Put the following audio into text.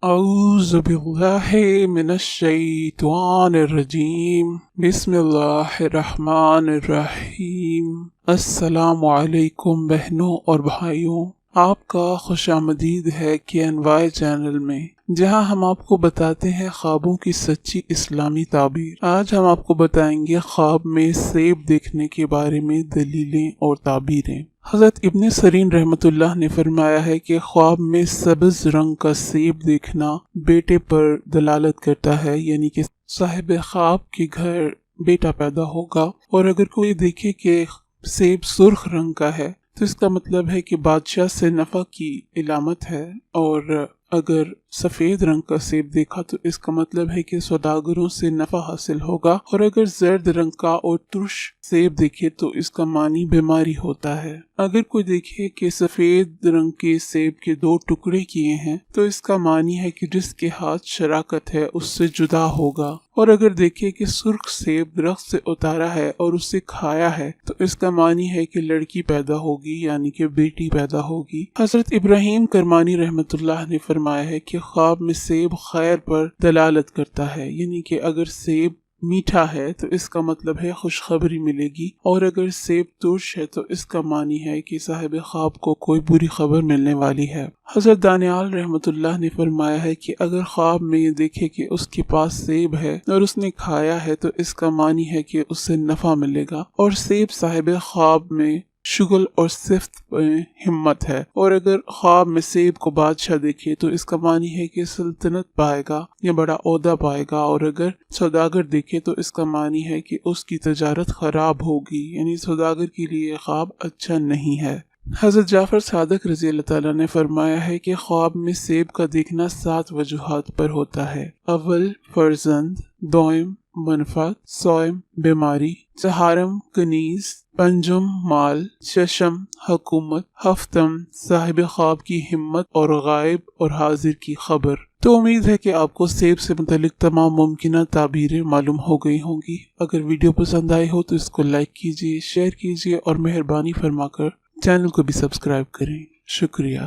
أعوذ بالله من الشيطان الرجيم بسم اللہ الرحمن الرحیم۔ السلام علیکم بہنوں اور بھائیوں، آپ کا خوش آمدید ہے KNY چینل میں، جہاں ہم آپ کو بتاتے ہیں خوابوں کی سچی اسلامی تعبیر۔ آج ہم آپ کو بتائیں گے خواب میں سیب دیکھنے کے بارے میں دلیلیں اور تعبیریں۔ حضرت ابن سیرین رحمۃ اللہ نے فرمایا ہے کہ خواب میں سبز رنگ کا سیب دیکھنا بیٹے پر دلالت کرتا ہے، یعنی کہ صاحب خواب کے گھر بیٹا پیدا ہوگا۔ اور اگر کوئی دیکھے کہ سیب سرخ رنگ کا ہے تو اس کا مطلب ہے کہ بادشاہ سے نفع کی علامت ہے، اور اگر سفید رنگ کا سیب دیکھا تو اس کا مطلب ہے کہ سوداگروں سے نفع حاصل ہوگا، اور اگر زرد رنگ کا اور ترش سیب دیکھے تو اس کا معنی بیماری ہوتا ہے۔ اگر کوئی دیکھے کہ سفید رنگ کے سیب کے 2 ٹکڑے کیے ہیں تو اس کا معنی ہے کہ جس کے ہاتھ شراکت ہے اس سے جدا ہوگا، اور اگر دیکھے کہ سرخ سیب درخت سے اتارا ہے اور اسے کھایا ہے تو اس کا معنی ہے کہ لڑکی پیدا ہوگی، یعنی کہ بیٹی پیدا ہوگی۔ حضرت ابراہیم کرمانی رحمۃ اللہ نے فرمایا ہے کہ خواب میں سیب خیر پر دلالت کرتا ہے، یعنی کہ اگر سیب میٹھا ہے تو اس کا مطلب ہے خوشخبری ملے گی، اور اگر سیب ترش ہے تو اس کا معنی ہے کہ صاحب خواب کو کوئی بری خبر ملنے والی ہے۔ حضرت دانیال رحمۃ اللہ نے فرمایا ہے کہ اگر خواب میں یہ دیکھے کہ اس کے پاس سیب ہے اور اس نے کھایا ہے تو اس کا معنی ہے کہ اس سے نفع ملے گا، اور سیب صاحب خواب میں شغل اور صفت میں ہمت ہے، اور اگر خواب میں سیب کو بادشاہ دیکھے تو اس کا معنی ہے کہ سلطنت پائے گا یا بڑا عہدہ پائے گا، اور اگر سوداگر دیکھے تو اس کا معنی ہے کہ اس کی تجارت خراب ہوگی، یعنی سوداگر کے لیے خواب اچھا نہیں ہے۔ حضرت جعفر صادق رضی اللہ تعالیٰ نے فرمایا ہے کہ خواب میں سیب کا دیکھنا 7 وجوہات پر ہوتا ہے۔ اول فرزند، دوم منفعت، سوم بیماری، چہارم کنیز، پنجم مال، ششم حکومت، ہفتم صاحب خواب کی ہمت اور غائب اور حاضر کی خبر۔ تو امید ہے کہ آپ کو سیب سے متعلق تمام ممکنہ تعبیریں معلوم ہو گئی ہوں گی۔ اگر ویڈیو پسند آئی ہو تو اس کو لائک کیجیے، شیئر کیجیے، اور مہربانی فرما کر چینل کو بھی سبسکرائب کریں۔ شکریہ۔